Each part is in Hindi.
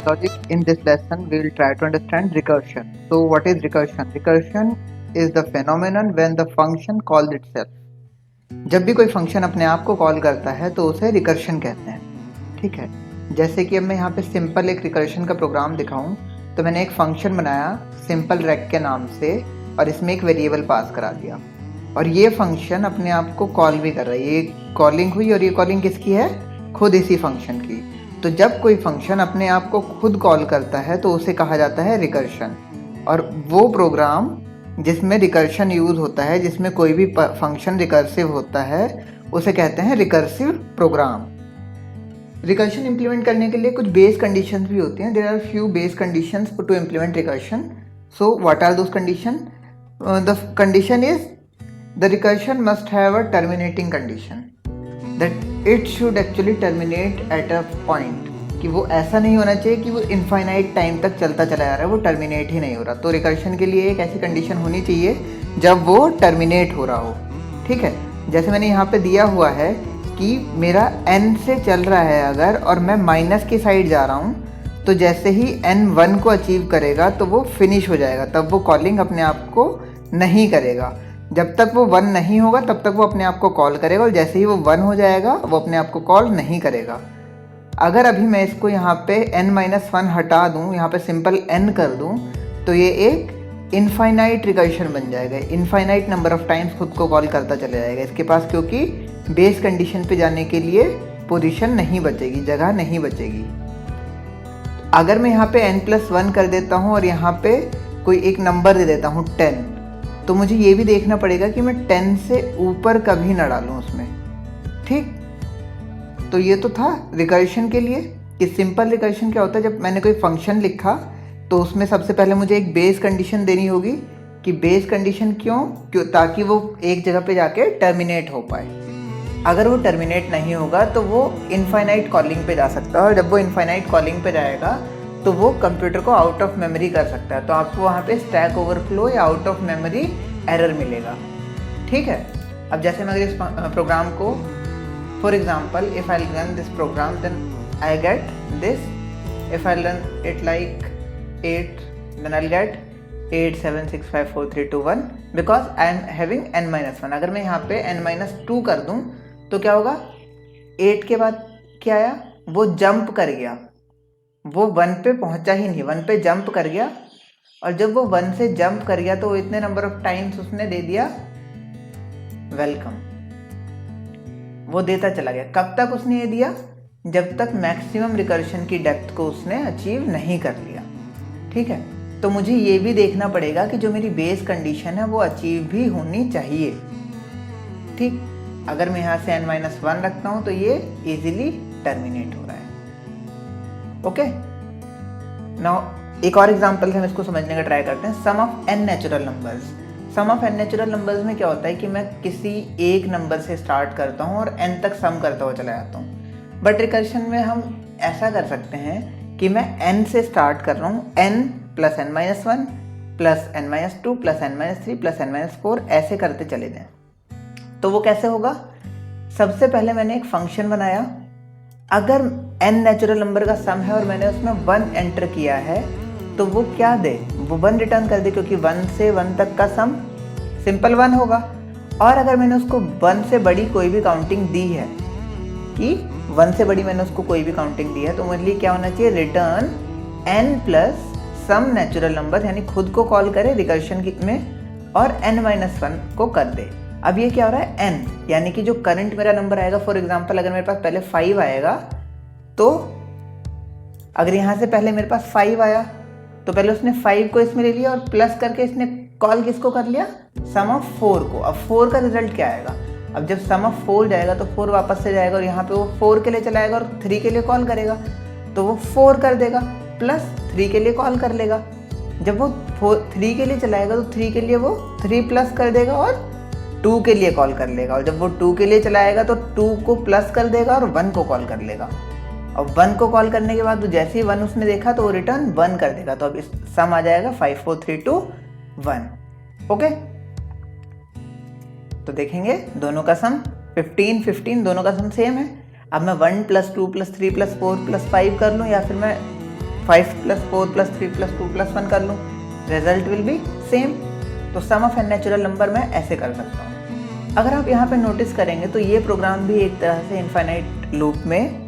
logic. In this lesson, we will try to understand recursion. So, what is recursion? Recursion is the phenomenon when the function calls itself. जब भी कोई फंक्शन अपने आप को कॉल करता है तो उसे रिकर्शन कहते हैं. ठीक है, जैसे कि अब मैं यहाँ पे सिंपल एक रिकर्शन का प्रोग्राम दिखाऊं तो मैंने एक फंक्शन बनाया सिंपल रेक के नाम से और इसमें एक वेरिएबल पास करा दिया और ये फंक्शन अपने आप को कॉल भी कर रहा है. ये कॉलिंग हुई और ये कॉलिंग किसकी है? खुद इसी फंक्शन की. तो जब कोई फंक्शन अपने आप को खुद कॉल करता है तो उसे कहा जाता है रिकर्शन. और वो प्रोग्राम जिसमें रिकर्शन यूज़ होता है, जिसमें कोई भी फंक्शन रिकर्सिव होता है, उसे कहते हैं रिकर्सिव प्रोग्राम. रिकर्शन इम्प्लीमेंट करने के लिए कुछ बेस कंडीशंस भी होती हैं. There are few base conditions to implement recursion. So what are those condition? The condition is the recursion must have a terminating condition, that it should actually terminate at a point. कि वो ऐसा नहीं होना चाहिए कि वो इनफाइनाइट टाइम तक चलता चला जा रहा है, वो टर्मिनेट ही नहीं हो रहा. तो रिकर्शन के लिए एक ऐसी कंडीशन होनी चाहिए जब वो टर्मिनेट हो रहा हो. ठीक है, जैसे मैंने यहाँ पे दिया हुआ है कि मेरा n से चल रहा है अगर और मैं माइनस की साइड जा रहा हूँ, तो जैसे ही n 1 को अचीव करेगा तो वो फिनिश हो जाएगा, तब वो कॉलिंग अपने आप को नहीं करेगा. जब तक वो 1 नहीं होगा तब तक वो अपने आप को कॉल करेगा और जैसे ही वो 1 हो जाएगा वो अपने आप को कॉल नहीं करेगा. अगर अभी मैं इसको यहाँ पे n-1 हटा दूँ, यहाँ पे सिंपल n कर दूँ, तो ये एक इनफाइनाइट रिकर्शन बन जाएगा. इनफाइनाइट नंबर ऑफ टाइम्स खुद को कॉल करता चला जाएगा इसके पास, क्योंकि बेस कंडीशन पे जाने के लिए पोजीशन नहीं बचेगी, जगह नहीं बचेगी. अगर मैं यहाँ पे n+1 कर देता हूँ और यहाँ पे कोई एक नंबर दे देता हूँ 10, तो मुझे ये भी देखना पड़ेगा कि मैं 10 से ऊपर कभी ना डालूँ उसमें. ठीक, तो ये तो था रिकर्शन के लिए. कि सिंपल रिकर्शन क्या होता है? जब मैंने कोई फंक्शन लिखा तो उसमें सबसे पहले मुझे एक बेस कंडीशन देनी होगी. कि बेस कंडीशन क्यों? ताकि वो एक जगह पे जाके टर्मिनेट हो पाए. अगर वो टर्मिनेट नहीं होगा तो वो इनफाइनाइट कॉलिंग पे जा सकता है और जब वो इनफाइनाइट कॉलिंग पे जाएगा तो वो कंप्यूटर को आउट ऑफ मेमोरी कर सकता है. तो आपको वहाँ पे स्टैक ओवरफ्लो या आउट ऑफ मेमोरी एरर मिलेगा. ठीक है, अब जैसे मैं अगर इस प्रोग्राम को for example if I run this program then I get this. If I run it like 8 then I get 8 7 6 5 4 3 2 1 because I am having n-1. अगर मैं यहाँ पे n-2 कर दूँ तो क्या होगा? 8 के बाद क्या आया? वो जंप कर गया, वो 1 पे पहुंचा ही नहीं, 1 पे जंप कर गया. और जब वो 1 से जंप कर गया तो वो इतने नंबर ऑफ टाइम्स उसने दे दिया वेलकम. वो देता चला गया. कब तक उसने ये दिया? जब तक मैक्सिमम रिकर्शन की डेप्थ को उसने अचीव नहीं कर लिया. ठीक है, तो मुझे ये भी देखना पड़ेगा कि जो मेरी बेस कंडीशन है वो अचीव भी होनी चाहिए. ठीक, अगर मैं यहाँ से n-1 रखता हूँ तो ये इजीली टर्मिनेट हो रहा है. ओके, नाउ एक और एग्जांपल से हम इसको समझने का ट्राई करते हैं. Sum of n natural numbers. Sum of n natural numbers में क्या होता है कि मैं किसी एक नंबर से स्टार्ट करता हूँ और n तक सम करता हुआ चला जाता हूँ. बट रिकर्शन में हम ऐसा कर सकते हैं कि मैं n से स्टार्ट कर रहा हूँ, n plus n-1 plus n-2 plus n-3 plus n-4 ऐसे करते चले जाएं. तो वो कैसे होगा? सबसे पहले मैंने एक फंक्शन बनाया. अगर n नेचुरल नंबर का सम है और मैंने उसमें 1 एंटर किया है तो वो क्या दे? वो 1 रिटर्न कर दे, क्योंकि 1 से 1 तक का सम सिंपल 1 होगा. और अगर मैंने उसको 1 से बड़ी कोई भी काउंटिंग दी है, कि 1 से बड़ी मैंने उसको कोई भी काउंटिंग दी है, तो मेरे लिए क्या होना चाहिए? Return n plus some natural number, यानी खुद को कॉल करे रिकर्शन में और n-1 को कर दे. अब ये क्या हो रहा है? n, यानी कि जो करंट मेरा नंबर आएगा, फॉर एग्जांपल अगर मेरे पास पहले 5 आएगा, तो अगर यहाँ से पहले मेरे पास 5 आया तो पहले उसने 5 को इसमें ले लिया और प्लस करके इसने कॉल किसको कर लिया? सम ऑफ 4 को. अब 4 का रिजल्ट क्या आएगा? अब जब सम ऑफ 4 जाएगा तो 4 वापस से जाएगा और यहाँ पे वो 4 के लिए चला आएगा और 3 के लिए कॉल करेगा, तो वो 4 कर देगा प्लस 3 के लिए कॉल कर लेगा. जब वो 3 के लिए चलाएगा तो 3 के लिए वो 3 प्लस कर देगा और 2 के लिए कॉल कर लेगा. और जब वो 2 के लिए चलाएगा तो 2 को प्लस कर देगा और 1 को कॉल कर लेगा. और 1 को कॉल करने के बाद तो जैसे ही 1 उसने देखा तो वो रिटर्न 1 कर देगा. तो अब इस सम आ जाएगा 5 4 3 2 1. ओके, तो देखेंगे दोनों का सम 15 15 दोनों का सम सेम है. अब मैं 1 + 2 + 3 + 4 + 5 कर लूँ या फिर मैं 5 + 4 + 3 + 2 + 1 कर लूँ, रिजल्ट विल बी सेम। तो सम ऑफ एन नेचुरल नंबर मैं ऐसे कर सकता हूँ। अगर आप यहाँ पे नोटिस करेंगे तो ये प्रोग्राम भी एक तरह से इनफाइनाइट लूप में,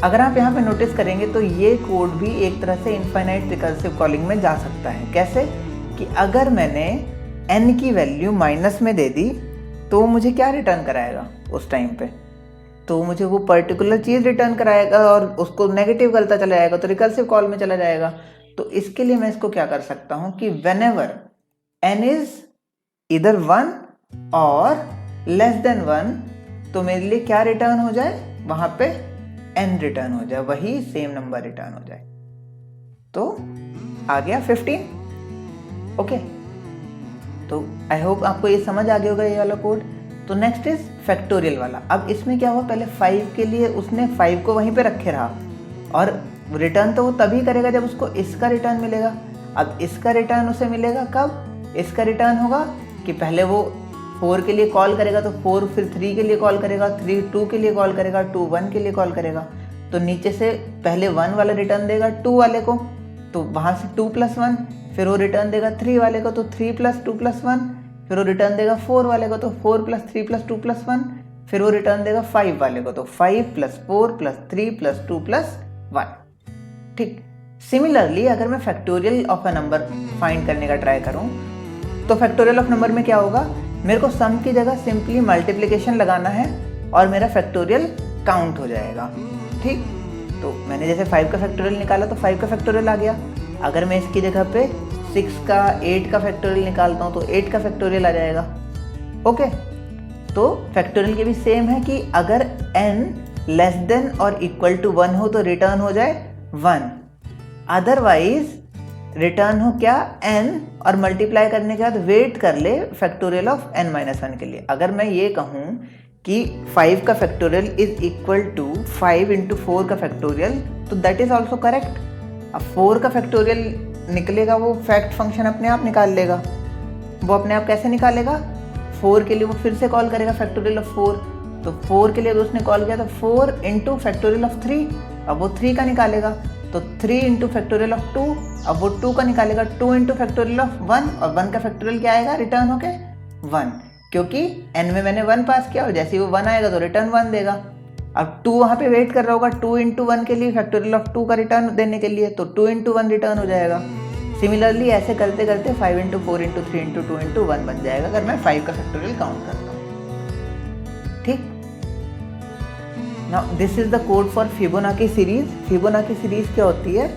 अगर आप यहाँ पे नोटिस करेंगे तो ये कोड भी एक तरह से इनफाइनाइट रिकर्सिव कॉलिंग में जा सकता है। कैसे कि अगर मैंने n की वैल्यू माइनस में दे दी तो मुझे क्या रिटर्न कराएगा उस टाइम पे, तो मुझे वो पर्टिकुलर चीज़ रिटर्न कराएगा और उसको नेगेटिव करता चला जाएगा तो रिकर्सिव कॉल में चला जाएगा। तो इसके लिए मैं इसको क्या कर सकता हूँ कि व्हेनेवर n इज इधर 1 और लेस देन 1 तो मेरे लिए क्या रिटर्न हो जाए, वहां पे n रिटर्न हो जाए, वही सेम नंबर रिटर्न हो जाए। तो आ गया 15। ओके, तो आई होप आपको ये समझ आ गया होगा ये वाला कोड। तो नेक्स्ट इज फैक्टोरियल वाला। अब इसमें क्या हुआ, पहले 5 के लिए उसने 5 को वहीं पे रखे रहा और रिटर्न तो वो तभी करेगा जब उसको इसका रिटर्न मिलेगा। अब इसका रिटर्न उसे मिलेगा कब, इसका रिटर्न होगा कि पहले वो 4 के लिए कॉल करेगा तो 4 फिर 3 के लिए कॉल करेगा, 3 2 के लिए कॉल करेगा, 2 1 के लिए कॉल करेगा। तो नीचे से पहले 1 वाला रिटर्न देगा 2 वाले को, तो वहाँ से 2 + 1, फिर वो रिटर्न देगा 3 वाले को तो 3 + 2 + 1, फिर वो रिटर्न देगा 4 वाले को तो 4 + 3 + 2 + 1, फिर वो रिटर्न देगा 5 वाले को तो 5 + 4 + 3 + 2 + 1। ठीक, सिमिलरली अगर मैं factorial of a number find करने का ट्राई करूं तो फैक्टोरियल ऑफ नंबर में क्या होगा, मेरे को सम की जगह सिंपली मल्टीप्लिकेशन लगाना है और मेरा फैक्टोरियल काउंट हो जाएगा। ठीक, तो मैंने जैसे 5 का फैक्टोरियल निकाला तो 5 का फैक्टोरियल आ गया। अगर मैं इसकी जगह पे 6 का 8 का फैक्टोरियल निकालता हूँ तो 8 का फैक्टोरियल आ जाएगा। ओके, तो फैक्टोरियल के भी सेम है कि अगर n लेस देन और इक्वल टू 1 हो तो रिटर्न हो जाए 1, अदरवाइज रिटर्न हो क्या n और मल्टीप्लाई करने के बाद वेट कर ले फैक्टोरियल ऑफ n-1 के लिए। अगर मैं ये कहूँ कि 5 का फैक्टोरियल इज इक्वल टू 5 × 4 का फैक्टोरियल तो दैट इज ऑल्सो करेक्ट। अब 4 का फैक्टोरियल निकलेगा, वो फैक्ट फंक्शन अपने आप निकाल लेगा। वो अपने आप कैसे निकालेगा, 4 के लिए वो फिर से कॉल करेगा फैक्टोरियल ऑफ 4, तो 4 के लिए उसने कॉल किया तो 4 × फैक्टोरियल ऑफ 3, अब वो 3 का निकालेगा तो 3 × फैक्टोरियल ऑफ 2, अब वो 2 का निकालेगा 2 × फैक्टोरियल ऑफ 1 और 1 का फैक्टोरियल क्या आएगा, रिटर्न होके 1, क्योंकि n में मैंने 1 पास किया और जैसे ही वो 1 आएगा तो रिटर्न 1 देगा। अब 2 वहाँ पे वेट कर रहा होगा 2 × 1 के लिए, फैक्टोरियल ऑफ 2 का रिटर्न देने के लिए, तो 2 × 1 रिटर्न हो जाएगा। सिमिलरली ऐसे करते करते 5 × 4 × 3 × 2 × 1 बन जाएगा अगर मैं 5 का फैक्टोरियल काउंट करता हूँ। ठीक, now this is the code for Fibonacci series. Fibonacci series क्या होती है,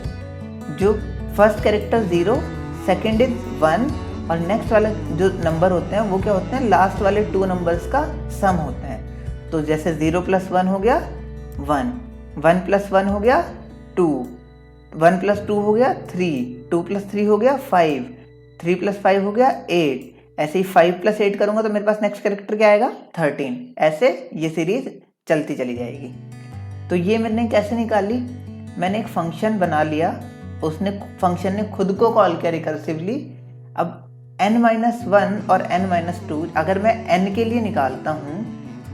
जो फर्स्ट कैरेक्टर 0, सेकंड इज 1 और नेक्स्ट वाले जो नंबर होते हैं वो क्या होते हैं, लास्ट वाले 2 नंबर्स का सम होते हैं। तो जैसे 0 + 1 हो गया 1, 1 + 1 हो गया 2, 1 + 2 हो गया 3, 2 + 3 हो गया 5, 3 + 5 हो गया 8, ऐसे ही 5 + 8 करूंगा तो मेरे पास नेक्स्ट कैरेक्टर क्या आएगा 13। ऐसे ये सीरीज चलती चली जाएगी। तो ये मैंने कैसे निकाली, मैंने एक फंक्शन बना लिया, उसने फंक्शन ने खुद को कॉल किया रिकर्सिवली। अब n-1 और n-2 अगर मैं n के लिए निकालता हूँ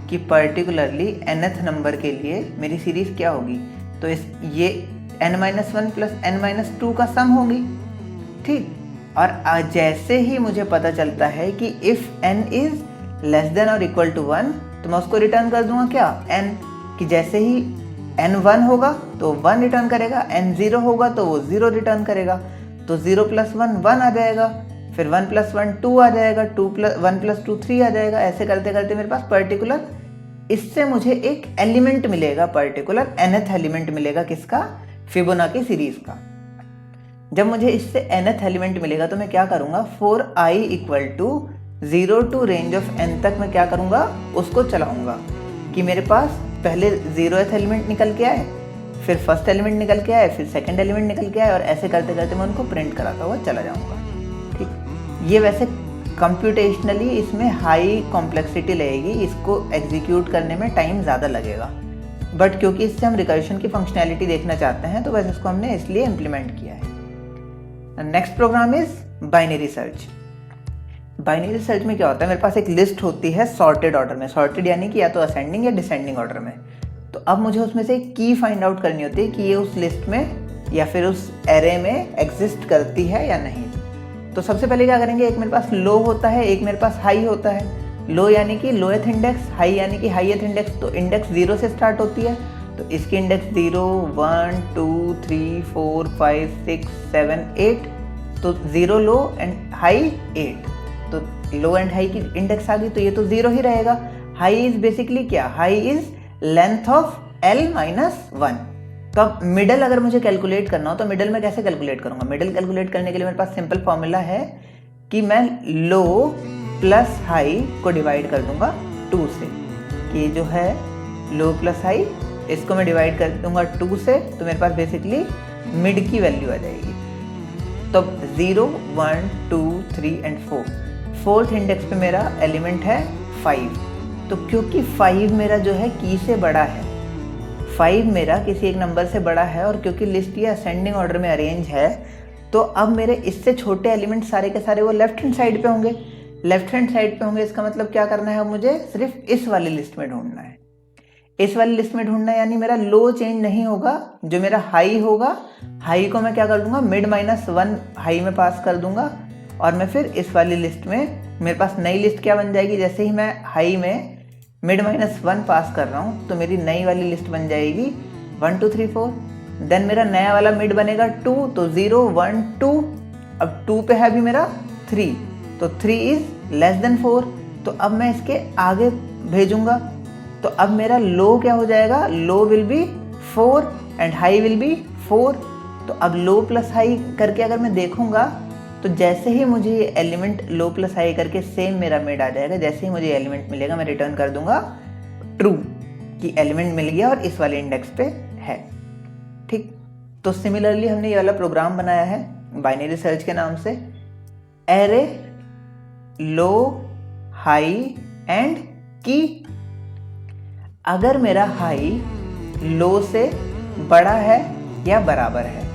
कि पर्टिकुलरली nth नंबर के लिए मेरी सीरीज क्या होगी, तो ये n-1 + n-2 का सम होगी। ठीक, और जैसे ही मुझे पता चलता है कि if n is less than और इक्वल टू 1 तो मैं उसको रिटर्न कर दूंगा क्या, n, कि जैसे ही n1 होगा तो 1 रिटर्न करेगा, n0 होगा तो वो 0 रिटर्न करेगा, तो 0 + 1 1 आ जाएगा, फिर 1 + 1 2 आ जाएगा, 1 + 2 3 आ जाएगा। ऐसे करते करते मेरे पास पर्टिकुलर इससे मुझे एक एलिमेंट मिलेगा, पर्टिकुलर nth एलिमेंट मिलेगा, किसका, फिबोनाची सीरीज का। जब मुझे इससे nth एलिमेंट मिलेगा तो मैं क्या करूंगा, 4i = 0 to range of n तक मैं क्या करूंगा, उसको चलाऊंगा कि मेरे पास पहले 0th एलिमेंट निकल के आए, फिर फर्स्ट एलिमेंट निकल के आए, फिर सेकंड एलिमेंट निकल के आए, और ऐसे करते करते मैं उनको प्रिंट कराता हुआ चला जाऊंगा। ठीक, ये वैसे कंप्यूटेशनली इसमें हाई कॉम्प्लेक्सिटी लगेगी, इसको एग्जीक्यूट करने में टाइम ज़्यादा लगेगा, बट क्योंकि इससे हम रिकर्शन की फंक्शनैलिटी देखना चाहते हैं तो वैसे इसको हमने इसलिए इम्प्लीमेंट किया है। Next program is binary search. Binary search में क्या होता है, मेरे पास एक लिस्ट होती है सॉर्टेड ऑर्डर में, सॉर्टेड यानी कि या तो असेंडिंग या डिसेंडिंग ऑर्डर में। तो अब मुझे उसमें से एक की फाइंड आउट करनी होती है कि ये उस लिस्ट में या फिर उस एरे में एग्जिस्ट करती है या नहीं। तो सबसे पहले क्या करेंगे, एक मेरे पास लो होता है, एक मेरे पास हाई होता है। लो यानी कि लोएथ इंडेक्स, हाई यानी कि हाईएथ इंडेक्स। तो इंडेक्स 0 से स्टार्ट होती है, तो इसकी इंडेक्स 0, 1, 2, 3, 4, 5, 6, 7, 8। तो 0 लो एंड हाई 8। तो लो एंड हाई की इंडेक्स आ गई, तो ये तो 0 ही रहेगा। हाई इज बेसिकली क्या, high is length of L - 1। तो अब मिडल अगर मुझे कैलकुलेट करना हो तो मिडल में कैसे कैलकुलेट करूंगा। मिडल कैलकुलेट करने के लिए मेरे पास सिंपल फॉर्मूला है कि मैं लो प्लस हाई को डिवाइड कर दूंगा 2 से, कि जो है लो प्लस हाई इसको मैं डिवाइड कर दूंगा 2 से, तो मेरे पास बेसिकली मिड की वैल्यू आ जाएगी। तो 0, 1, 2, 3 एंड 4, फोर्थ इंडेक्स पे मेरा एलिमेंट है 5। तो क्योंकि 5 मेरा जो है की से बड़ा है, 5 मेरा किसी एक नंबर से बड़ा है, और क्योंकि लिस्ट ये असेंडिंग ऑर्डर में अरेंज है, तो अब मेरे इससे छोटे एलिमेंट सारे के सारे वो लेफ्ट हैंड साइड पे होंगे। लेफ्ट हैंड साइड पे होंगे, इसका मतलब क्या करना है, मुझे सिर्फ इस वाली लिस्ट में ढूंढना है। इस वाली लिस्ट में ढूंढना है, यानी मेरा लो चेंज नहीं होगा। जो मेरा हाई होगा, हाई को मैं क्या कर दूंगा, मिड -1 हाई में पास कर दूंगा, और मैं फिर इस वाली लिस्ट में, मेरे पास नई लिस्ट क्या बन जाएगी, जैसे ही मैं हाई में मिड -1 पास कर रहा हूँ तो मेरी नई वाली लिस्ट बन जाएगी 1, 2, 3, 4। देन मेरा नया वाला मिड बनेगा 2, तो 0, 1, 2। अब 2 पे है अभी मेरा 3, तो 3 इज लेस देन 4। तो अब मैं इसके आगे भेजूंगा, तो अब मेरा लो क्या हो जाएगा, low will be 4 and high will be 4। तो अब लो प्लस हाई करके अगर मैं देखूंगा, तो जैसे ही मुझे ये एलिमेंट लो प्लस हाई करके सेम मेरा मिड आ जाएगा। जैसे ही मुझे एलिमेंट मिलेगा मैं रिटर्न कर दूंगा ट्रू, कि एलिमेंट मिल गया और इस वाले इंडेक्स पे है। ठीक, तो सिमिलरली हमने ये वाला प्रोग्राम बनाया है बाइनरी सर्च के नाम से, एरे लो हाई एंड की। अगर मेरा हाई लो से बड़ा है या बराबर है,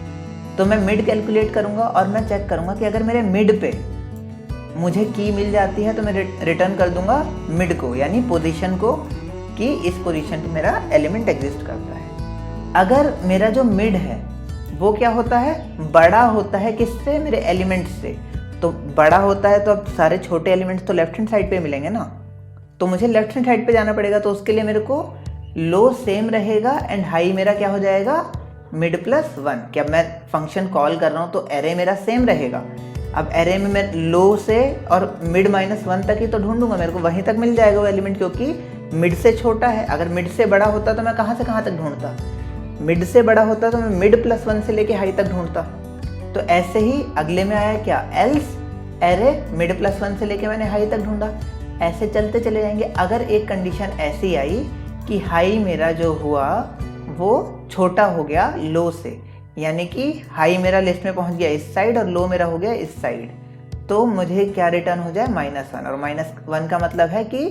तो मैं मिड कैलकुलेट करूंगा और मैं चेक करूंगा कि अगर मेरे मिड पे मुझे की मिल जाती है तो मैं रिटर्न कर दूंगा मिड को, यानी पोजीशन को, कि इस पोजीशन पे मेरा एलिमेंट एग्जिस्ट करता है। अगर मेरा जो मिड है वो क्या होता है, बड़ा होता है किससे, मेरे एलिमेंट से। तो बड़ा होता है तो अब सारे छोटे एलिमेंट्स तो लेफ्ट हैंड साइड पे मिलेंगे ना, तो मुझे लेफ्ट हैंड साइड पे जाना पड़ेगा। तो उसके लिए मेरे को लो सेम रहेगा एंड हाई मेरा क्या हो जाएगा, मिड +1। क्या मैं फंक्शन कॉल कर रहा हूँ तो एरे मेरा सेम रहेगा। अब एरे में मैं लो से और मिड -1 तक ही तो ढूंढूंगा, मेरे को वहीं तक मिल जाएगा वो एलिमेंट, क्योंकि मिड से छोटा है। अगर मिड से बड़ा होता तो मैं कहाँ से कहाँ तक ढूंढता, मिड से बड़ा होता तो मैं मिड +1 से लेके हाई तक ढूंढता। तो ऐसे ही अगले में आया क्या, एल्स एरे मिड +1 से लेके मैंने हाई तक ढूंढा। ऐसे चलते चले जाएंगे। अगर एक कंडीशन ऐसी आई कि हाई मेरा जो हुआ वो छोटा हो गया लो से, यानी कि हाई मेरा लिस्ट में पहुंच गया इस साइड और लो मेरा हो गया इस साइड, तो मुझे क्या रिटर्न हो जाए, -1। और -1 का मतलब है कि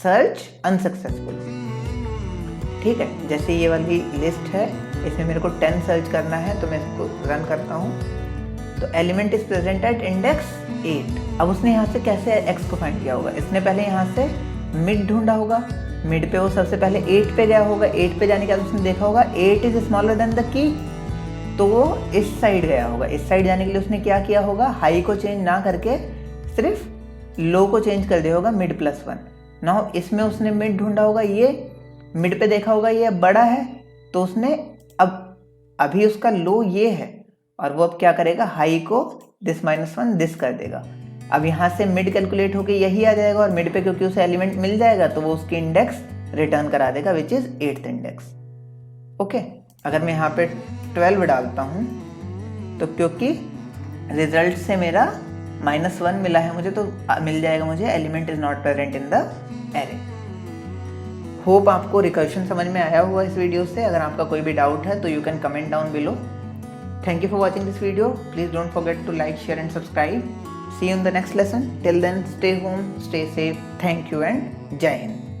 सर्च अनसक्सेसफुल। ठीक है, जैसे ये वाली लिस्ट है, इसमें मेरे को 10 सर्च करना है, तो मैं इसको रन करता हूँ। तो element is present at index 8। अब उसने यहाँ से कैसे x को फाइंड किया होगा, इसने पहले यहाँ से मिड ढूंढा होगा, मिड पे वो सबसे पहले 8 पे गया होगा। 8 पे जाने के बाद उसने देखा होगा 8 is smaller than the key, तो वो इस साइड गया होगा। इस साइड जाने के लिए उसने क्या किया होगा, हाई को चेंज ना करके सिर्फ लो को चेंज कर दिया होगा मिड +1। नाउ इसमें उसने मिड ढूंढा होगा, ये मिड पे देखा होगा ये बड़ा है, तो उसने अभी उसका लो ये है, और वो अब क्या करेगा, हाई को दिस -1 दिस कर देगा। अब यहाँ से मिड कैलकुलेट होके यही आ जाएगा, और मिड पे क्योंकि उसे एलिमेंट मिल जाएगा तो वो उसकी इंडेक्स रिटर्न करा देगा, which is 8th index. Okay, अगर मैं यहाँ पे 12 डालता हूँ, तो क्योंकि रिजल्ट से मेरा -1 मिला है मुझे, तो मिल जाएगा मुझे element is not present in the array. Hope आपको रिकर्शन समझ में आया हुआ इस वीडियो से। अगर आपका कोई भी डाउट है तो you can comment down below. Thank you for watching this video. Please don't forget to like, share and subscribe. See you in the next lesson. Till then, stay home, stay safe. Thank you and Jai Hind.